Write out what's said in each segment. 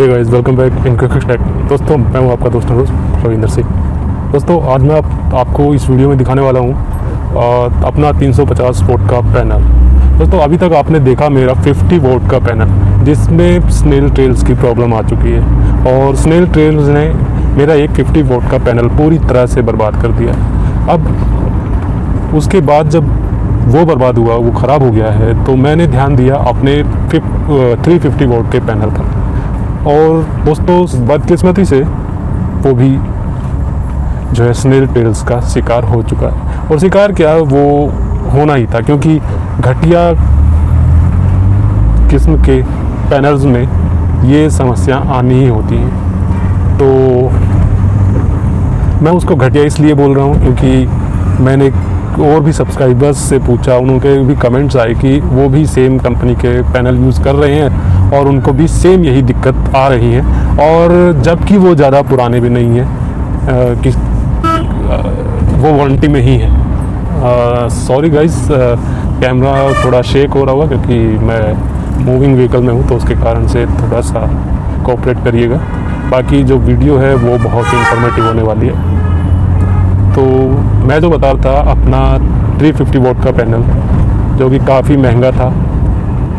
Hey guys, welcome back in Quick Tech. दोस्तों, मैं हूं आपका दोस्त रविंदर सिंह। दोस्तों, आज मैं आपको इस वीडियो में दिखाने वाला हूं अपना 350 वोल्ट का पैनल। दोस्तों, अभी तक आपने देखा मेरा 50 वोल्ट का पैनल, जिसमें स्नेल ट्रेल्स की प्रॉब्लम आ चुकी है और स्नेल ट्रेल्स ने मेरा एक 50 वोल्ट का पैनल पूरी तरह से बर्बाद कर दिया। अब उसके बाद जब वो बर्बाद हुआ, वो ख़राब हो गया है, तो मैंने ध्यान दिया अपने 350 वोल्ट के पैनल पर। और दोस्तों, बदकिस्मती से वो भी जो है स्नेल ट्रेल्स का शिकार हो चुका है। और शिकार क्या, वो होना ही था, क्योंकि घटिया किस्म के पैनल्स में ये समस्या आनी ही होती हैं। तो मैं उसको घटिया इसलिए बोल रहा हूँ क्योंकि मैंने और भी सब्सक्राइबर्स से पूछा, उनके भी कमेंट्स आए कि वो भी सेम कंपनी के पैनल यूज़ कर रहे हैं और उनको भी सेम यही दिक्कत आ रही है, और जबकि वो ज़्यादा पुराने भी नहीं हैं, कि वो वारंटी में ही है। सॉरी गाइस, कैमरा थोड़ा शेक हो रहा होगा क्योंकि मैं मूविंग व्हीकल में हूँ, तो उसके कारण से थोड़ा सा कोऑपरेट करिएगा। बाकी जो वीडियो है वो बहुत ही इंफॉर्मेटिव होने वाली है। तो मैं जो बता रहा था, अपना 350 वोल्ट का पैनल, जो कि काफ़ी महंगा था,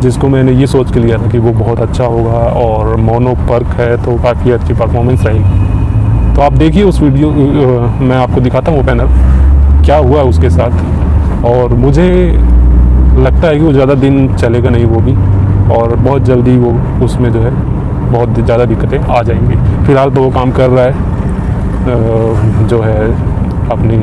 जिसको मैंने ये सोच के लिया था कि वो बहुत अच्छा होगा और मोनो पर्क है तो काफ़ी अच्छी परफॉर्मेंस रहेगी। तो आप देखिए उस वीडियो, मैं आपको दिखाता हूँ वो पैनल क्या हुआ उसके साथ। और मुझे लगता है कि वो ज़्यादा दिन चलेगा नहीं वो भी, और बहुत जल्दी वो उसमें जो है बहुत ज़्यादा दिक्कतें आ जाएंगी। फ़िलहाल तो वो काम कर रहा है, जो है अपनी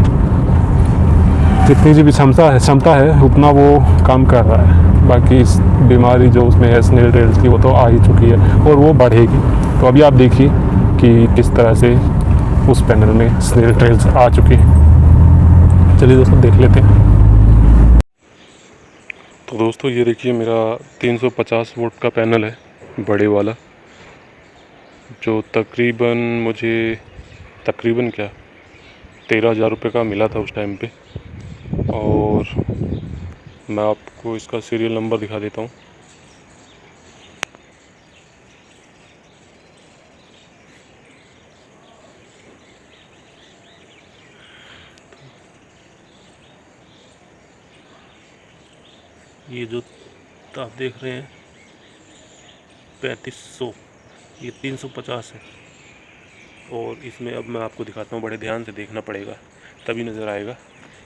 जितनी भी क्षमता है उतना वो काम कर रहा है। बाकी इस बीमारी जो उसमें है स्नेल ट्रेल्स की, वो तो आ ही चुकी है और वो बढ़ेगी। तो अभी आप देखिए कि किस तरह से उस पैनल में स्नेल ट्रेल्स आ चुकी हैं। चलिए दोस्तों, देख लेते हैं। तो दोस्तों, ये देखिए मेरा 350 वोल्ट का पैनल है, बड़े वाला, जो तकरीबन क्या 13,000 रुपये का मिला था उस टाइम पे। और मैं आपको इसका सीरियल नंबर दिखा देता हूँ। ये जो आप देख रहे हैं 3500, ये 350 है। और इसमें अब मैं आपको दिखाता हूँ, बड़े ध्यान से देखना पड़ेगा तभी नज़र आएगा,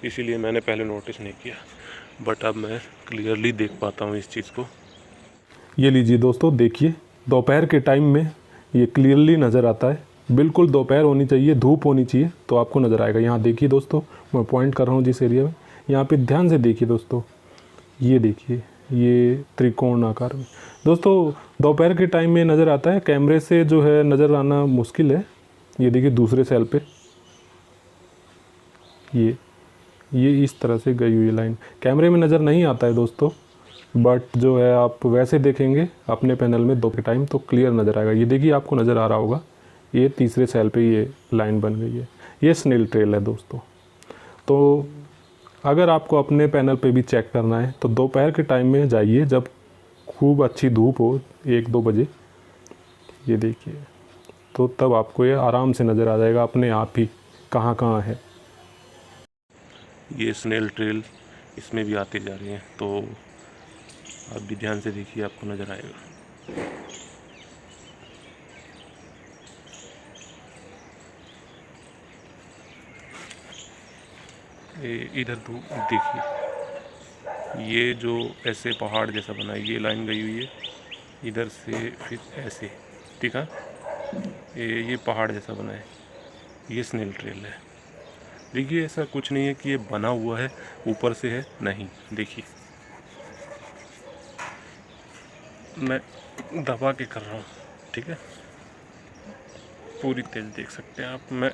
इसीलिए मैंने पहले नोटिस नहीं किया, बट अब मैं क्लियरली देख पाता हूँ इस चीज़ को। ये लीजिए दोस्तों, देखिए दोपहर के टाइम में ये क्लियरली नज़र आता है। बिल्कुल दोपहर होनी चाहिए, धूप होनी चाहिए, तो आपको नज़र आएगा। यहाँ देखिए दोस्तों, मैं पॉइंट कर रहा हूँ जिस एरिया में, यहाँ पे ध्यान से देखिए दोस्तों, ये देखिए, ये त्रिकोण आकार में दोस्तों दोपहर के टाइम में नज़र आता है। कैमरे से जो है नज़र आना मुश्किल है। ये देखिए दूसरे सेल पे ये इस तरह से गई हुई लाइन कैमरे में नज़र नहीं आता है दोस्तों, बट जो है आप वैसे देखेंगे अपने पैनल में दोपहर के टाइम तो क्लियर नज़र आएगा। ये देखिए, आपको नज़र आ रहा होगा, ये तीसरे सेल पे ये लाइन बन गई है। ये स्नेल ट्रेल है दोस्तों। तो अगर आपको अपने पैनल पे भी चेक करना है तो दोपहर के टाइम में जाइए, जब खूब अच्छी धूप हो, 1-2 बजे, ये देखिए, तो तब आपको ये आराम से नज़र आ जाएगा अपने आप ही कहाँ कहाँ है। ये स्नेल ट्रेल इसमें भी आते जा रही हैं, तो आप भी ध्यान से देखिए, आपको नज़र आएगा। इधर देखिए, ये जो ऐसे पहाड़ जैसा बना है, ये लाइन गई हुई है इधर से, फिर ऐसे, ठीक है, ये पहाड़ जैसा बना है, ये स्नेल ट्रेल है। देखिए, ऐसा कुछ नहीं है कि ये बना हुआ है ऊपर से है, नहीं। देखिए, मैं दबा के कर रहा हूँ, ठीक है, पूरी तेज देख सकते हैं आप। मैं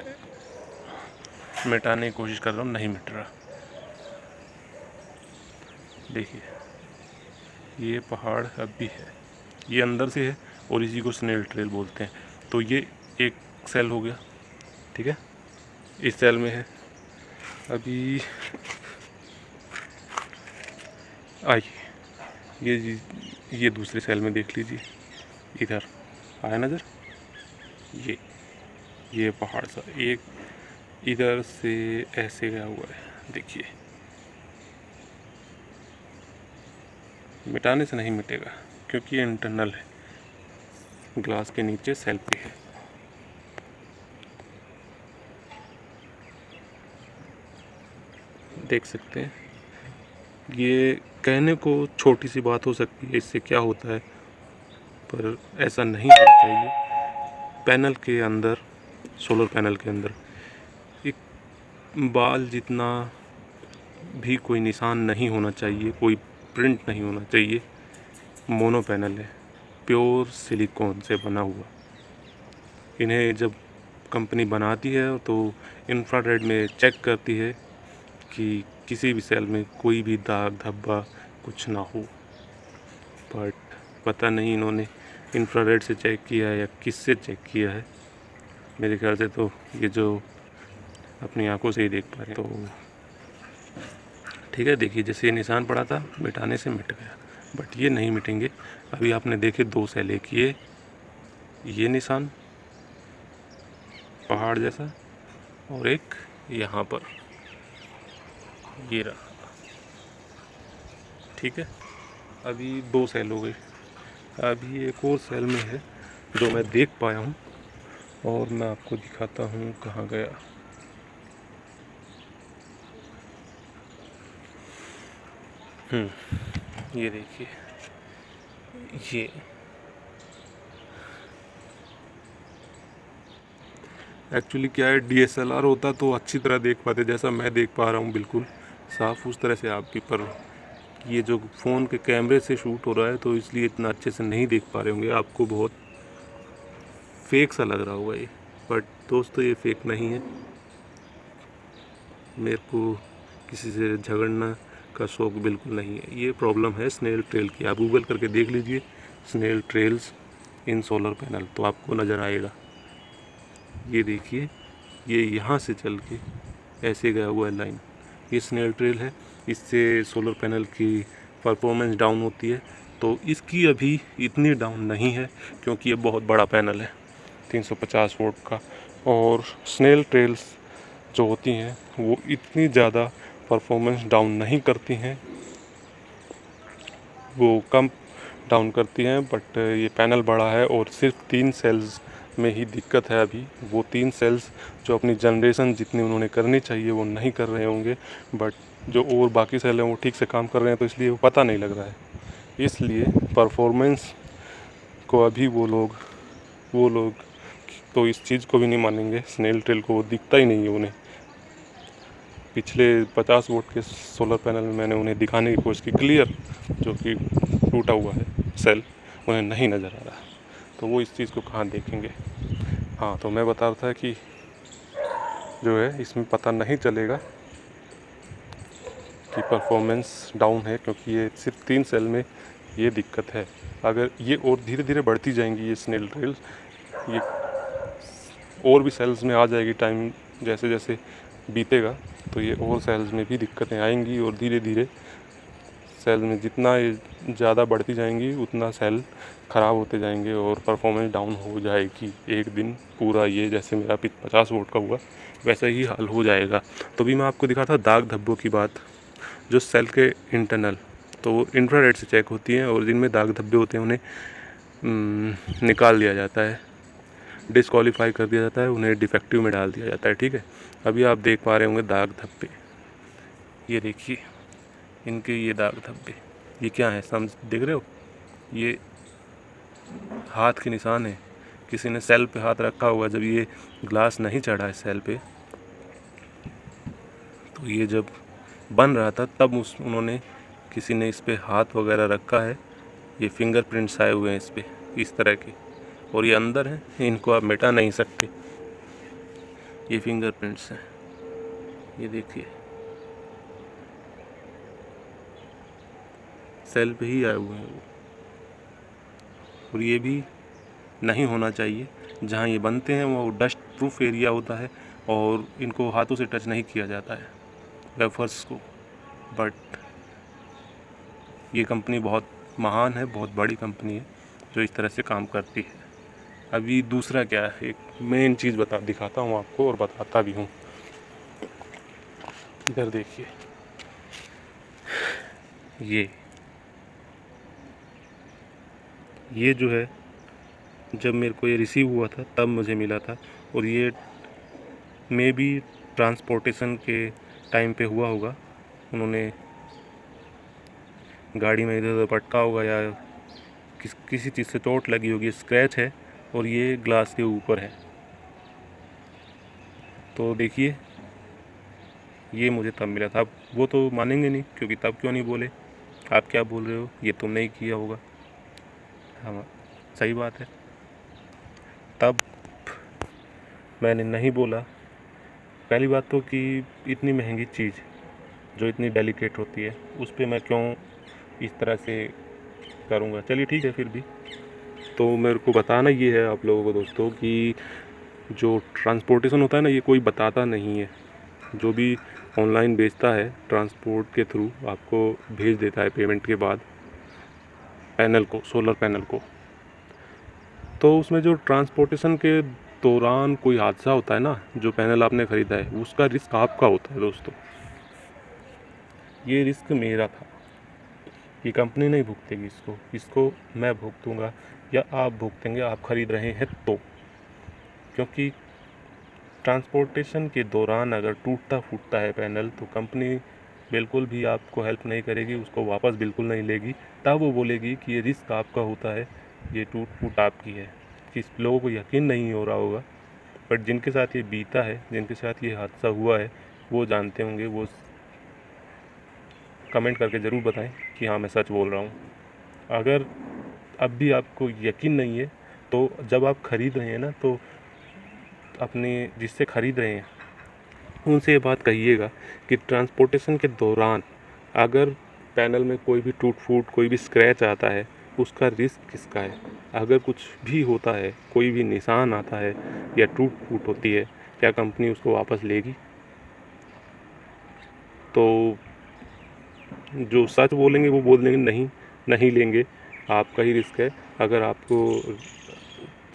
मिटाने की कोशिश कर रहा हूँ, नहीं मिट रहा। देखिए, ये पहाड़ अब भी है, ये अंदर से है और इसी को स्नेल ट्रेल बोलते हैं। तो ये एक सेल हो गया, ठीक है, इस सेल में है। अभी आइए, ये दूसरे सेल में देख लीजिए, इधर आया नज़र, ये पहाड़ सा एक इधर से ऐसे गया हुआ है, देखिए। मिटाने से नहीं मिटेगा क्योंकि ये इंटरनल है, ग्लास के नीचे सेल पे है। देख सकते हैं, ये कहने को छोटी सी बात हो सकती है, इससे क्या होता है, पर ऐसा नहीं होना चाहिए। पैनल के अंदर, सोलर पैनल के अंदर एक बाल जितना भी कोई निशान नहीं होना चाहिए, कोई प्रिंट नहीं होना चाहिए। मोनो पैनल है, प्योर सिलिकॉन से बना हुआ। इन्हें जब कंपनी बनाती है तो इंफ्रारेड में चेक करती है कि किसी भी सेल में कोई भी दाग धब्बा कुछ ना हो, बट पता नहीं इन्होंने इंफ्रारेड से चेक किया है या किससे चेक किया है। मेरे ख्याल से तो ये जो अपनी आंखों से ही देख पा रहे, तो ठीक है। देखिए, जैसे ये निशान पड़ा था, मिटाने से मिट गया, बट ये नहीं मिटेंगे। अभी आपने देखे 2 सेल, एक ये निशान पहाड़ जैसा, और एक यहाँ पर ये रहा, ठीक है। अभी 2 सेल हो गए, अभी एक और सेल में है जो मैं देख पाया हूँ, और मैं आपको दिखाता हूँ कहाँ गया। ये देखिए, ये एक्चुअली क्या है, DSLR होता तो अच्छी तरह देख पाते, जैसा मैं देख पा रहा हूँ बिल्कुल साफ उस तरह से आपकी, पर ये जो फ़ोन के कैमरे से शूट हो रहा है तो इसलिए इतना अच्छे से नहीं देख पा रहे होंगे, आपको बहुत फेक सा लग रहा होगा ये, बट दोस्तों ये फेक नहीं है। मेरे को किसी से झगड़ना का शौक बिल्कुल नहीं है। ये प्रॉब्लम है स्नेल ट्रेल की, आप गूगल करके देख लीजिए स्नेल ट्रेल्स इन सोलर पैनल, तो आपको नज़र आएगा। ये देखिए, ये यहाँ से चल के ऐसे गया हुआ है लाइन, ये स्नेल ट्रेल है। इससे सोलर पैनल की परफॉर्मेंस डाउन होती है, तो इसकी अभी इतनी डाउन नहीं है क्योंकि ये बहुत बड़ा पैनल है 350 वोल्ट का, और स्नेल ट्रेल्स जो होती हैं वो इतनी ज़्यादा परफॉर्मेंस डाउन नहीं करती हैं, वो कम डाउन करती हैं। बट ये पैनल बड़ा है और सिर्फ 3 सेल्स में ही दिक्कत है अभी। वो 3 सेल्स जो अपनी जनरेशन जितनी उन्होंने करनी चाहिए वो नहीं कर रहे होंगे, बट जो और बाकी सेल हैं वो ठीक से काम कर रहे हैं, तो इसलिए वो पता नहीं लग रहा है। इसलिए परफॉर्मेंस को अभी वो लोग तो इस चीज़ को भी नहीं मानेंगे, स्नेल ट्रेल को वो दिखता ही नहीं है उन्हें। पिछले 50 वोल्ट के सोलर पैनल में मैंने उन्हें दिखाने की कोशिश की, क्लियर जो कि टूटा हुआ है सेल, उन्हें नहीं नज़र आ रहा, तो वो इस चीज़ को कहाँ देखेंगे। हाँ, तो मैं बता रहा था कि जो है इसमें पता नहीं चलेगा कि परफॉर्मेंस डाउन है, क्योंकि ये सिर्फ 3 सेल में ये दिक्कत है। अगर ये और धीरे धीरे बढ़ती जाएंगी ये स्नेल ट्रेल, ये और भी सेल्स में आ जाएगी, टाइम जैसे जैसे बीतेगा तो ये और सेल्स में भी दिक्कतें आएंगी, और धीरे धीरे सेल में जितना ये ज़्यादा बढ़ती जाएंगी उतना सेल ख़राब होते जाएंगे और परफॉर्मेंस डाउन हो जाएगी। एक दिन पूरा ये जैसे मेरा 50 वोल्ट का हुआ वैसा ही हाल हो जाएगा। तो भी मैं आपको दिखा था दाग धब्बों की बात, जो सेल के इंटरनल तो इंफ्रारेड से चेक होती हैं, और जिनमें दाग धब्बे होते हैं उन्हें निकाल दिया जाता है, डिस्क्वालीफाई कर दिया जाता है, उन्हें डिफेक्टिव में डाल दिया जाता है, ठीक है। अभी आप देख पा रहे होंगे दाग धब्बे, ये देखिए इनके ये दाग धब्बे, ये क्या है समझ देख रहे हो, ये हाथ के निशान है, किसी ने सेल पे हाथ रखा हुआ, जब ये ग्लास नहीं चढ़ा है सेल पे, तो ये जब बन रहा था तब उन्होंने किसी ने इस पे हाथ वगैरह रखा है, ये फिंगरप्रिंट्स आए हुए हैं इस पे इस तरह के, और ये अंदर हैं, इनको आप मिटा नहीं सकते, ये फिंगरप्रिंट्स हैं, ये देखिए सेल पे ही आए हुए हैं वो। और ये भी नहीं होना चाहिए, जहाँ ये बनते हैं वो डस्ट प्रूफ एरिया होता है और इनको हाथों से टच नहीं किया जाता है वेफर्स को। बट ये कंपनी बहुत महान है, बहुत बड़ी कंपनी है जो इस तरह से काम करती है। अभी दूसरा क्या है, एक मेन चीज़ दिखाता हूँ आपको और बताता भी हूँ। इधर देखिए, ये जो है, जब मेरे को ये रिसीव हुआ था तब मुझे मिला था, और ये मे बी ट्रांसपोर्टेशन के टाइम पे हुआ होगा। उन्होंने गाड़ी में इधर उधर पटका होगा या किसी चीज़ से चोट लगी होगी, स्क्रैच है और ये ग्लास के ऊपर है। तो देखिए, ये मुझे तब मिला था। अब वो तो मानेंगे नहीं, क्योंकि तब क्यों नहीं बोले, आप क्या बोल रहे हो, ये तुमने ही किया होगा। हाँ, सही बात है, तब मैंने नहीं बोला। पहली बात तो कि इतनी महंगी चीज़ जो इतनी डेलिकेट होती है, उस पर मैं क्यों इस तरह से करूँगा। चलिए ठीक है, फिर भी तो मेरे को बताना ये है आप लोगों को दोस्तों कि जो ट्रांसपोर्टेशन होता है ना, ये कोई बताता नहीं है। जो भी ऑनलाइन बेचता है ट्रांसपोर्ट के थ्रू आपको भेज देता है पेमेंट के बाद पैनल को, सोलर पैनल को। तो उसमें जो ट्रांसपोर्टेशन के दौरान कोई हादसा होता है ना, जो पैनल आपने ख़रीदा है उसका रिस्क आपका होता है दोस्तों। ये रिस्क मेरा था, ये कंपनी नहीं भुगतेगी इसको मैं भुगतूंगा या आप भुगतेंगे, आप ख़रीद रहे हैं तो। क्योंकि ट्रांसपोर्टेशन के दौरान अगर टूटता फूटता है पैनल तो कंपनी बिल्कुल भी आपको हेल्प नहीं करेगी, उसको वापस बिल्कुल नहीं लेगी। तब वो बोलेगी कि ये रिस्क आपका होता है, ये टूट फूट आपकी है। किस लोगों को यकीन नहीं हो रहा होगा, बट जिनके साथ ये बीता है, जिनके साथ ये हादसा हुआ है, वो जानते होंगे। वो कमेंट करके ज़रूर बताएं कि हाँ मैं सच बोल रहा हूँ। अगर अब भी आपको यकीन नहीं है तो जब आप ख़रीद रहे हैं ना, तो अपने जिससे ख़रीद रहे हैं उनसे ये बात कहिएगा कि ट्रांसपोर्टेशन के दौरान अगर पैनल में कोई भी टूट फूट, कोई भी स्क्रैच आता है, उसका रिस्क किसका है। अगर कुछ भी होता है, कोई भी निशान आता है या टूट फूट होती है, क्या कंपनी उसको वापस लेगी। तो जो सच बोलेंगे वो बोल देंगे नहीं लेंगे, आपका ही रिस्क है। अगर आपको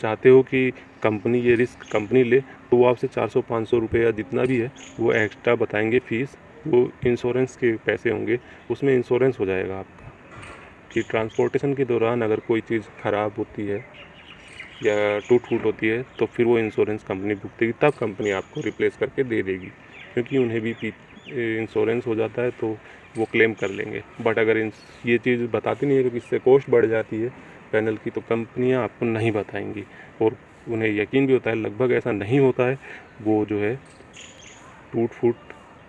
चाहते हो कि कंपनी ये रिस्क कंपनी ले, तो वो आपसे 400-500 रुपये या जितना भी है वो एक्स्ट्रा बताएंगे फ़ीस। वो इंश्योरेंस के पैसे होंगे, उसमें इंश्योरेंस हो जाएगा आपका कि ट्रांसपोर्टेशन के दौरान अगर कोई चीज़ ख़राब होती है या टूट फूट होती है तो फिर वो इंश्योरेंस कंपनी भुगतेगी, तब कंपनी आपको रिप्लेस करके दे देगी, क्योंकि उन्हें भी इंश्योरेंस हो जाता है तो वो क्लेम कर लेंगे। बट अगर ये चीज़ बताती नहीं है क्योंकि इससे कॉस्ट बढ़ जाती है पैनल की, तो कंपनियां आपको नहीं बताएंगी। और उन्हें यकीन भी होता है, लगभग ऐसा नहीं होता है, वो जो है टूट फूट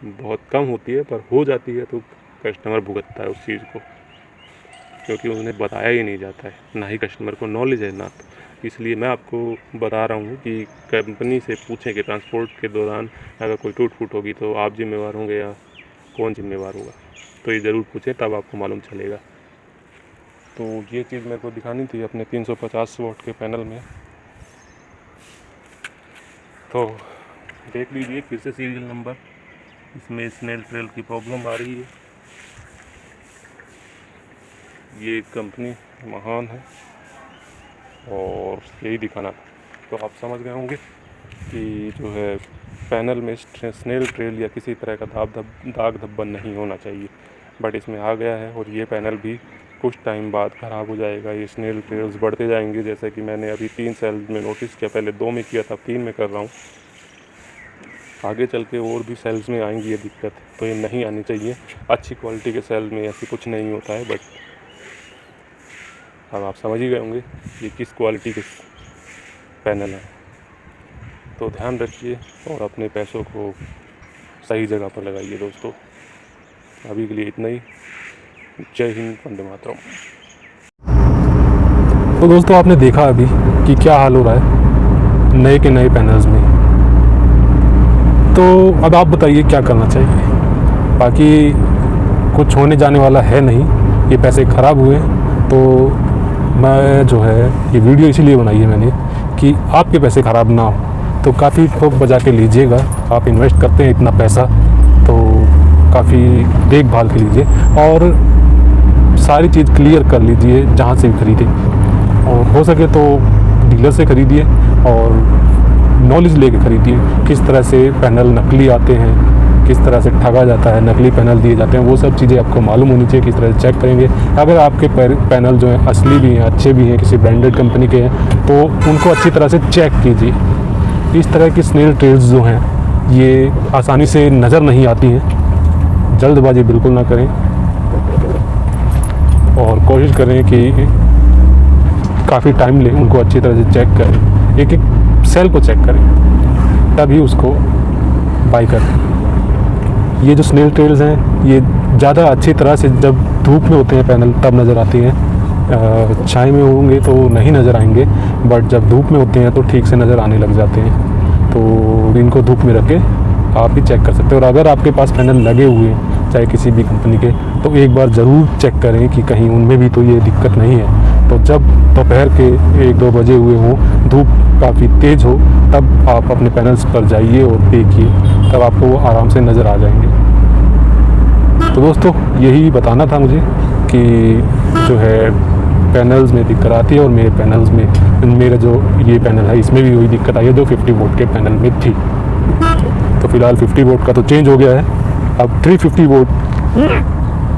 बहुत कम होती है, पर हो जाती है तो कस्टमर भुगतता है उस चीज़ को, क्योंकि उन्हें बताया ही नहीं जाता है, ना ही कस्टमर को नॉलेज है ना। तो इसलिए मैं आपको बता रहा हूँ कि कंपनी से पूछें कि ट्रांसपोर्ट के दौरान अगर कोई टूट फूट होगी तो आप जिम्मेवार होंगे या कौन जिम्मेवार होगा। तो ये ज़रूर पूछें, तब आपको मालूम चलेगा। तो ये चीज़ मेरे को दिखानी थी अपने 350 वॉट के पैनल में। तो देख लीजिए फिर से सीरियल नंबर, इसमें स्नेल ट्रेल की प्रॉब्लम आ रही है। ये कंपनी महान है और यही दिखाना था। तो आप समझ गए होंगे कि जो है पैनल में स्नेल ट्रेल या किसी तरह का दाग धब्बा नहीं होना चाहिए, बट इसमें आ गया है। और ये पैनल भी कुछ टाइम बाद ख़राब हो जाएगा, ये स्नेल ट्रेल्स बढ़ते जाएंगे। जैसे कि मैंने अभी 3 सेल्स में नोटिस किया, पहले 2 में किया था, 3 में कर रहा हूँ। आगे चल के और भी सेल्स में आएंगी ये दिक्कत, तो ये नहीं आनी चाहिए। अच्छी क्वालिटी के सेल में ऐसी कुछ नहीं होता है, बट अब आप समझ ही गए होंगे ये किस क्वालिटी के पैनल है। तो ध्यान रखिए और अपने पैसों को सही जगह पर लगाइए दोस्तों। अभी के लिए इतना ही। जय हिंद, वंदे मातरम। तो दोस्तों आपने देखा अभी कि क्या हाल हो रहा है नए के नए पैनल्स में। तो अब आप बताइए क्या करना चाहिए। बाकी कुछ होने जाने वाला है नहीं, ये पैसे ख़राब हुए। तो मैं जो है ये वीडियो इसीलिए बनाई है मैंने कि आपके पैसे ख़राब ना हो। तो काफ़ी ठोक बजा के लीजिएगा, आप इन्वेस्ट करते हैं इतना पैसा तो काफ़ी देखभाल के लीजिए और सारी चीज़ क्लियर कर लीजिए जहाँ से भी खरीदे। और हो सके तो डीलर से ख़रीदिए और नॉलेज लेके ख़रीदिए, किस तरह से पैनल नकली आते हैं, किस तरह से ठगा जाता है, नकली पैनल दिए जाते हैं, वो सब चीज़ें आपको मालूम होनी चाहिए। किस तरह से चेक करेंगे, अगर आपके पैनल जो हैं असली भी हैं, अच्छे भी हैं, किसी ब्रांडेड कंपनी के हैं, तो उनको अच्छी तरह से चेक कीजिए। इस तरह की स्नेल ट्रेल्स जो हैं ये आसानी से नज़र नहीं आती हैं, जल्दबाजी बिल्कुल ना करें और कोशिश करें कि काफ़ी टाइम लें, उनको अच्छी तरह से चेक करें, एक एक सेल को चेक करें, तभी उसको बाई करें। ये जो स्नेल ट्रेल्स हैं ये ज़्यादा अच्छी तरह से जब धूप में होते हैं पैनल तब नज़र आती हैं, छाई में होंगे तो नहीं नज़र आएंगे, बट जब धूप में होते हैं तो ठीक से नज़र आने लग जाते हैं। तो इनको धूप में रख के आप ही चेक कर सकते हो। और अगर आपके पास पैनल लगे हुए हैं चाहे किसी भी कंपनी के, तो एक बार ज़रूर चेक करें कि कहीं उनमें भी तो ये दिक्कत नहीं है। तो जब दोपहर के 1-2 बजे हुए हों, धूप काफ़ी तेज़ हो, तब आप अपने पैनल्स पर जाइए और देखिए, तब आपको वो आराम से नज़र आ जाएंगे। तो दोस्तों यही बताना था मुझे कि जो है पैनल्स में दिक्कत आती है, और मेरे पैनल्स में मेरा जो ये पैनल है इसमें भी वही दिक्कत आई है जो 50 वोल्ट के पैनल में थी। तो फ़िलहाल 50 वोल्ट का तो चेंज हो गया है, अब 350 वोल्ट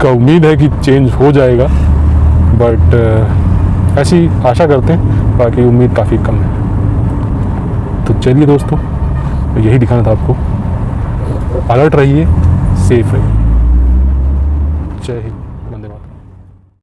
का उम्मीद है कि चेंज हो जाएगा, बट ऐसी आशा करते हैं, बाकी उम्मीद काफ़ी कम है। तो चलिए दोस्तों, यही दिखाना था आपको। अलर्ट रहिए, सेफ रहिए। जय हिंद।